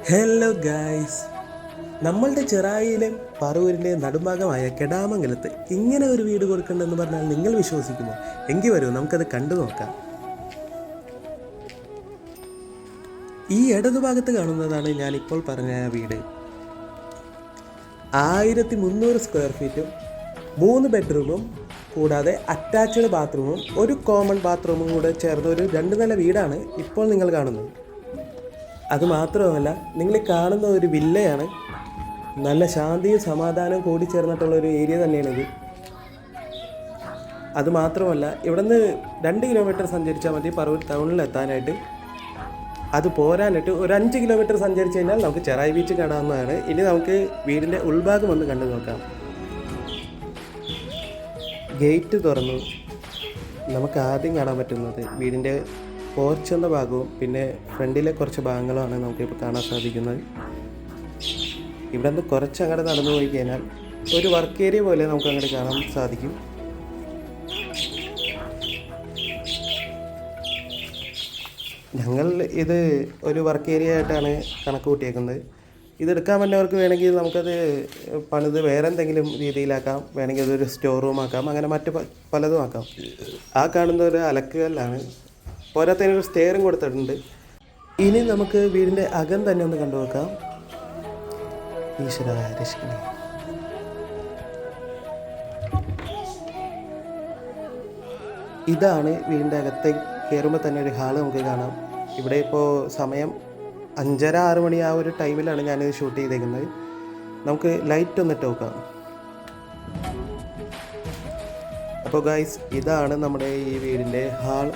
Hello guys, നമ്മളുടെ ചെറായിയിലെ പറവൂരിൻ്റെ നടുഭാഗമായ കെടാമംഗലത്ത് ഇങ്ങനെ ഒരു വീട് കൊടുക്കണമെന്ന് പറഞ്ഞാൽ നിങ്ങൾ വിശ്വസിക്കുമോ? എങ്കിൽ വരൂ, നമുക്കത് കണ്ടു നോക്കാം. ഈ ഇടതുഭാഗത്ത് കാണുന്നതാണ് ഞാനിപ്പോൾ പറഞ്ഞ വീട്. 1300 സ്ക്വയർ ഫീറ്റും 3 ബെഡ്റൂമും കൂടാതെ അറ്റാച്ച്ഡ് ബാത്റൂമും ഒരു കോമൺ ബാത്റൂമും കൂടെ ചേർന്ന ഒരു 2 നില വീടാണ് ഇപ്പോൾ നിങ്ങൾ കാണുന്നത്. അതുമാത്രമല്ല, നിങ്ങൾ കാണുന്ന ഒരു വില്ലയാണ്. നല്ല ശാന്തിയും സമാധാനവും കൂടി ചേർന്നിട്ടുള്ള ഒരു ഏരിയ തന്നെയാണിത്. അതുമാത്രമല്ല, ഇവിടെ നിന്ന് 2 കിലോമീറ്റർ സഞ്ചരിച്ചാൽ മതി പറവൂർ ടൗണിൽ എത്താനായിട്ട്. അത് പോരാനായിട്ട് ഒരു 5 കിലോമീറ്റർ സഞ്ചരിച്ച് കഴിഞ്ഞാൽ നമുക്ക് ചെറായി ബീച്ച് കാണാവുന്നതാണ്. ഇനി നമുക്ക് വീടിൻ്റെ ഉൾഭാഗം ഒന്ന് കണ്ടു നോക്കാം. ഗേറ്റ് തുറന്നു നമുക്ക് ആദ്യം കാണാൻ പറ്റുന്നത് വീടിൻ്റെ പോർച്ച് എന്ന ഭാഗവും പിന്നെ ഫ്രണ്ടിലെ കുറച്ച് ഭാഗങ്ങളുമാണ് നമുക്കിപ്പോൾ കാണാൻ സാധിക്കുന്നത്. ഇവിടെ നിന്ന് കുറച്ച് അങ്ങോട്ട് നടന്നു പോയി കഴിഞ്ഞാൽ ഒരു വർക്ക് ഏരിയ പോലെ നമുക്ക് അങ്ങോട്ട് കാണാൻ സാധിക്കും. ഞങ്ങൾ ഇത് ഒരു വർക്ക് ഏരിയ ആയിട്ടാണ് കണക്ക് കൂട്ടിയേക്കുന്നത്. ഇതെടുക്കാൻ പറ്റുന്നവർക്ക് വേണമെങ്കിൽ നമുക്കത് പണിത് വേറെ എന്തെങ്കിലും രീതിയിലാക്കാം, വേണമെങ്കിൽ അതൊരു സ്റ്റോർ റൂം ആക്കാം, അങ്ങനെ മറ്റ് പലതും ആക്കാം. ആ കാണുന്ന ഒരു അലക്കുകല്ലാണ്, പോരാത്തതിനൊരു സ്റ്റെയറും കൊടുത്തിട്ടുണ്ട്. ഇനി നമുക്ക് വീടിൻ്റെ അകം തന്നെ ഒന്ന് കണ്ടു നോക്കാം. ഈശ്വര രക്ഷിക്കണേ. ഇതാണ് വീടിൻ്റെ അകത്തേക്ക് കയറുമ്പോൾ തന്നെ ഒരു ഹാള് നമുക്ക് കാണാം. ഇവിടെ ഇപ്പോൾ സമയം 5:30-6 മണി ആ ഒരു ടൈമിലാണ് ഞാനിത് ഷൂട്ട് ചെയ്തേക്കുന്നത്. നമുക്ക് ലൈറ്റ് ഒന്നിട്ട് നോക്കാം. അപ്പോൾ ഗൈസ്, ഇതാണ് നമ്മുടെ ഈ വീടിൻ്റെ ഹാൾ.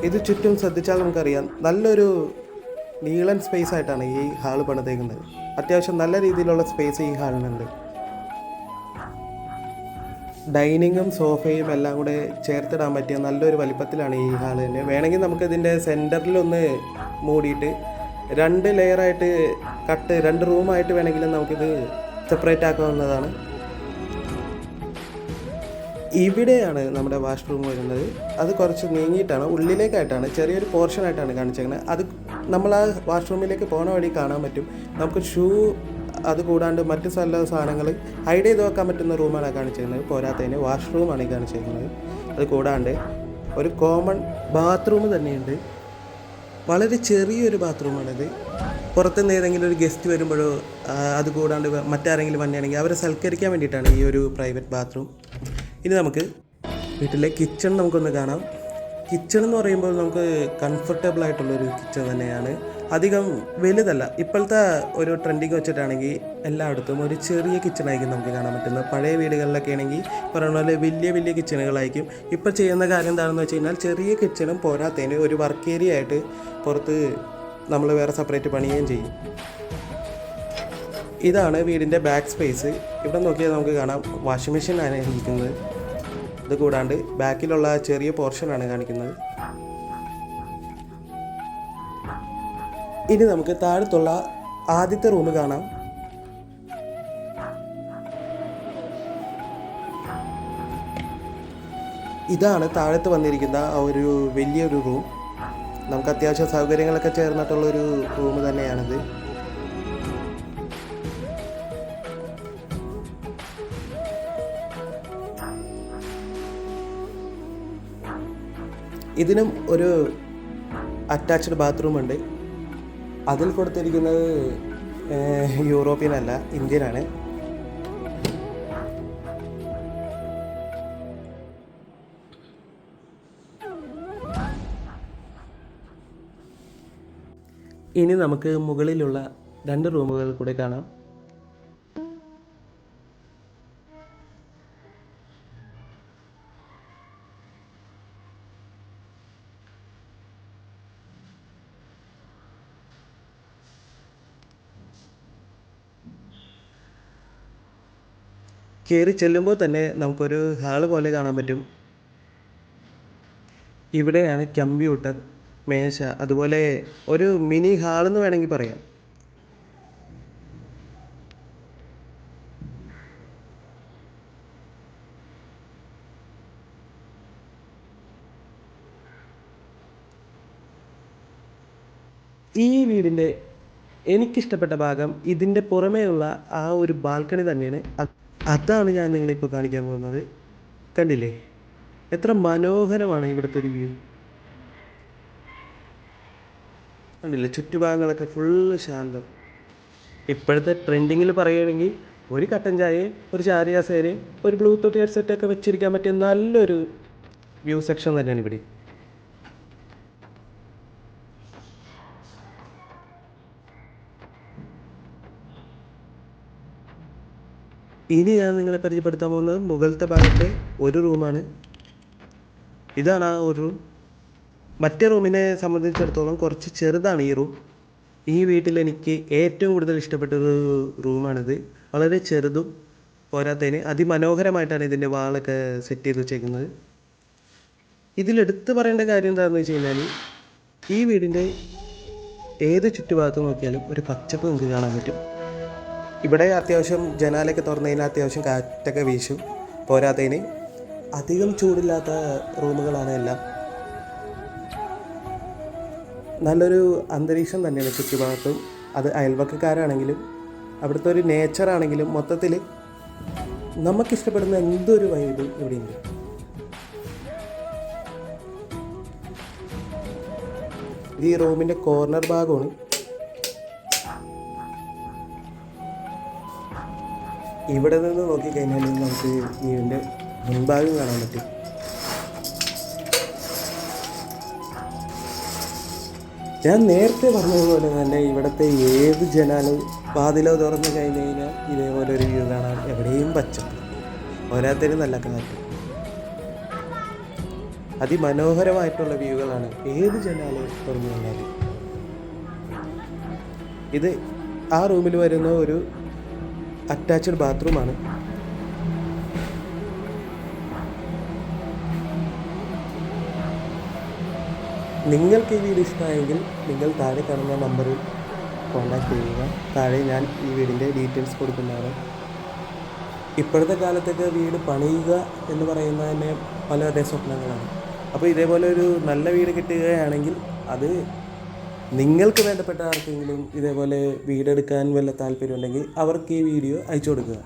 ഇത് ചുറ്റും ശ്രദ്ധിച്ചാൽ നമുക്കറിയാം, നല്ലൊരു നീളൻ സ്പേസ് ആയിട്ടാണ് ഈ ഹാൾ പണിതേക്കുന്നത്. അത്യാവശ്യം നല്ല രീതിയിലുള്ള സ്പേസ് ഈ ഹാളിനുണ്ട്. ഡൈനിങ്ങും സോഫയും എല്ലാം കൂടെ ചേർത്തിടാൻ പറ്റിയ നല്ലൊരു വലിപ്പത്തിലാണ് ഈ ഹാൾ തന്നെ. വേണമെങ്കിൽ നമുക്കിതിൻ്റെ സെൻറ്ററിലൊന്ന് മൂടിയിട്ട് 2 ലെയറായിട്ട് കട്ട് 2 റൂമായിട്ട് വേണമെങ്കിലും നമുക്കിത് സെപ്പറേറ്റ് ആക്കാവുന്നതാണ്. ഇവിടെയാണ് നമ്മുടെ വാഷ്റൂം വരുന്നത്. അത് കുറച്ച് നീങ്ങിയിട്ടാണ്, ഉള്ളിലേക്കായിട്ടാണ്, ചെറിയൊരു പോർഷനായിട്ടാണ് കാണിച്ചേക്കുന്നത്. അത് നമ്മൾ ആ വാഷ്റൂമിലേക്ക് പോണ വഴി കാണാൻ പറ്റും. നമുക്ക് ഷൂ അത് കൂടാണ്ട് മറ്റ് സാധനങ്ങൾ ഹൈഡ് ചെയ്ത് വെക്കാൻ പറ്റുന്ന റൂമാണ് കാണിച്ചിരിക്കുന്നത്. പോരാത്തതിന് വാഷ്റൂമാണ് ഈ കാണിച്ചിരിക്കുന്നത്. അത് കൂടാണ്ട് ഒരു കോമൺ ബാത്റൂം തന്നെയുണ്ട്. വളരെ ചെറിയൊരു ബാത്റൂമാണിത്. പുറത്തുനിന്ന് ഏതെങ്കിലും ഒരു ഗസ്റ്റ് വരുമ്പോഴോ അത് കൂടാണ്ട് മറ്റാരെങ്കിലും വന്നെയാണെങ്കിൽ അവരെ സൽക്കരിക്കാൻ വേണ്ടിയിട്ടാണ് ഈ ഒരു പ്രൈവറ്റ് ബാത്റൂം. ഇനി നമുക്ക് വീട്ടിലെ കിച്ചൺ നമുക്കൊന്ന് കാണാം. കിച്ചൺ എന്ന് പറയുമ്പോൾ നമുക്ക് കംഫർട്ടബിൾ ആയിട്ടുള്ളൊരു കിച്ചൺ തന്നെയാണ്. അധികം വലുതല്ല. ഇപ്പോഴത്തെ ഒരു ട്രെൻഡിങ് വെച്ചിട്ടാണെങ്കിൽ എല്ലായിടത്തും ഒരു ചെറിയ കിച്ചണായിരിക്കും നമുക്ക് കാണാൻ പറ്റുന്നത്. പഴയ വീടുകളിലൊക്കെ ആണെങ്കിൽ പറയുന്ന പോലെ വലിയ വലിയ കിച്ചണുകളായിരിക്കും. ഇപ്പോൾ ചെയ്യുന്ന കാര്യം എന്താണെന്ന് വെച്ച് കഴിഞ്ഞാൽ, ചെറിയ കിച്ചണും പോരാത്തതിന് ഒരു വർക്ക് ഏരിയ ആയിട്ട് പുറത്ത് നമ്മൾ വേറെ സെപ്പറേറ്റ് പണിയുകയും ചെയ്യും. ഇതാണ് വീടിൻ്റെ ബാക്ക് സ്പേസ്. ഇവിടെ നോക്കിയാൽ നമുക്ക് കാണാം വാഷിംഗ് മെഷീനാണ് ഇരിക്കുന്നത്. ഇത് കൂടാണ്ട് ബാക്കിലുള്ള ചെറിയ പോർഷനാണ് കാണിക്കുന്നത്. ഇനി നമുക്ക് താഴത്തുള്ള ആദ്യത്തെ റൂം കാണാം. ഇതാണ് താഴത്ത് വന്നിരിക്കുന്ന ഒരു വലിയൊരു റൂം. നമുക്ക് അത്യാവശ്യം സൗകര്യങ്ങളൊക്കെ ചേർന്നിട്ടുള്ളൊരു റൂം തന്നെയാണിത്. ഇതിനും ഒരു അറ്റാച്ച്ഡ് ബാത്റൂം ഉണ്ട്. അതിൽ കൊടുത്തിരിക്കുന്നത് യൂറോപ്യൻ അല്ല, ഇന്ത്യനാണ്. ഇനി നമുക്ക് മുകളിലുള്ള 2 റൂമുകൾ കൂടെ കാണാം. കയറി ചെല്ലുമ്പോൾ തന്നെ നമുക്കൊരു ഹാള് പോലെ കാണാൻ പറ്റും. ഇവിടെയാണ് കമ്പ്യൂട്ടർ, മേശ, അതുപോലെ ഒരു മിനി ഹാളെന്ന് വേണമെങ്കിൽ പറയാം. ഈ വീടിൻ്റെ എനിക്കിഷ്ടപ്പെട്ട ഭാഗം ഇതിൻ്റെ പുറമേയുള്ള ആ ഒരു ബാൽക്കണി തന്നെയാണ്. അതാണ് ഞാൻ നിങ്ങളിപ്പോൾ കാണിക്കാൻ പോകുന്നത്. കണ്ടില്ലേ, എത്ര മനോഹരമാണ് ഇവിടുത്തെ ഒരു വ്യൂ. കണ്ടില്ലേ, ചുറ്റുഭാഗങ്ങളൊക്കെ ഫുള്ള് ശാന്തം. ഇപ്പോഴത്തെ ട്രെൻഡിങ്ങിൽ പറയുകയാണെങ്കിൽ ഒരു കട്ടൻ ചായയും ഒരു ചാരി കസേരയും ഒരു ബ്ലൂടൂത്ത് ഹെഡ്സെറ്റൊക്കെ വെച്ചിരിക്കാൻ പറ്റിയ നല്ലൊരു വ്യൂ സെക്ഷൻ തന്നെയാണ് ഇവിടെ. ഇനി ഞാൻ നിങ്ങളെ പരിചയപ്പെടുത്താൻ പോകുന്നത് മുകളിലത്തെ ഭാഗത്തെ ഒരു റൂമാണ്. ഇതാണ് ആ ഒരു റൂം. മറ്റേ റൂമിനെ സംബന്ധിച്ചിടത്തോളം കുറച്ച് ചെറുതാണ് ഈ റൂം. ഈ വീട്ടിൽ എനിക്ക് ഏറ്റവും കൂടുതൽ ഇഷ്ടപ്പെട്ടൊരു റൂമാണിത്. വളരെ ചെറുതും പോരാത്തതിന് അതിമനോഹരമായിട്ടാണ് ഇതിൻ്റെ വാളൊക്കെ സെറ്റ് ചെയ്ത് വെച്ചേക്കുന്നത്. ഇതിലെടുത്ത് പറയേണ്ട കാര്യം എന്താണെന്ന് വെച്ച് കഴിഞ്ഞാൽ, ഈ വീടിൻ്റെ ഏത് ചുറ്റുഭാഗത്ത് നോക്കിയാലും ഒരു പച്ചപ്പ് നമുക്ക് കാണാൻ പറ്റും. ഇവിടെ അത്യാവശ്യം ജനാലയൊക്കെ തുറന്നു കഴിഞ്ഞാൽ അത്യാവശ്യം കാറ്റൊക്കെ വീശും. പോരാത്തതിന് അധികം ചൂടില്ലാത്ത റൂമുകളാണ് എല്ലാം. നല്ലൊരു അന്തരീക്ഷം തന്നെയാണ് ചുറ്റുഭാഗത്തും. അത് അയൽവക്കക്കാരാണെങ്കിലും അവിടുത്തെ ഒരു നേച്ചറാണെങ്കിലും മൊത്തത്തിൽ നമുക്കിഷ്ടപ്പെടുന്ന എന്തൊരു വൈബും ഇവിടെയുണ്ട്. ഇത് ഈ റൂമിൻ്റെ കോർണർ ഭാഗമാണ്. ഇവിടെ നിന്ന് നോക്കിക്കഴിഞ്ഞാൽ നമുക്ക് വീടിൻ്റെ മുൻഭാഗം കാണാൻ പറ്റും. ഞാൻ നേരത്തെ പറഞ്ഞതുപോലെ തന്നെ ഇവിടുത്തെ ഏത് വാതിലോ തുറന്നു കഴിഞ്ഞ് കഴിഞ്ഞാൽ ഇതേപോലെ ഒരു വ്യൂ കാണാൻ എവിടെയും പച്ചപ്പ്, ഓരോരുത്തരും നല്ല കാറ്റ്. അതിമനോഹരമായിട്ടുള്ള വ്യൂകളാണ് ഏത് ജനാല തുറന്നു കഴിഞ്ഞാൽ. ഇത് ആ റൂമിൽ വരുന്ന ഒരു അറ്റാച്ച്ഡ് ബാത്റൂമാണ്. നിങ്ങൾക്ക് ഈ വീഡിയോ ഇഷ്ടമായെങ്കിൽ നിങ്ങൾ താഴെ കാണുന്ന നമ്പറിൽ കോൺടാക്റ്റ് ചെയ്യുക. താഴെ ഞാൻ ഈ വീടിൻ്റെ ഡീറ്റെയിൽസ് കൊടുക്കുന്നതാണ്. ഇപ്പോഴത്തെ കാലത്തൊക്കെ വീട് പണിയുക എന്ന് പറയുന്നത് തന്നെ പലരുടെ സ്വപ്നങ്ങളാണ്. അപ്പോൾ ഇതേപോലെ ഒരു നല്ല വീട് കിട്ടുകയാണെങ്കിൽ അത് നിങ്ങൾക്ക് വേണ്ടപ്പെട്ട ആർക്കെങ്കിലും ഇതേപോലെ വീടെടുക്കാൻ വല്ല താല്പര്യമുണ്ടെങ്കിൽ അവർക്ക് ഈ വീഡിയോ അയച്ചു കൊടുക്കുക.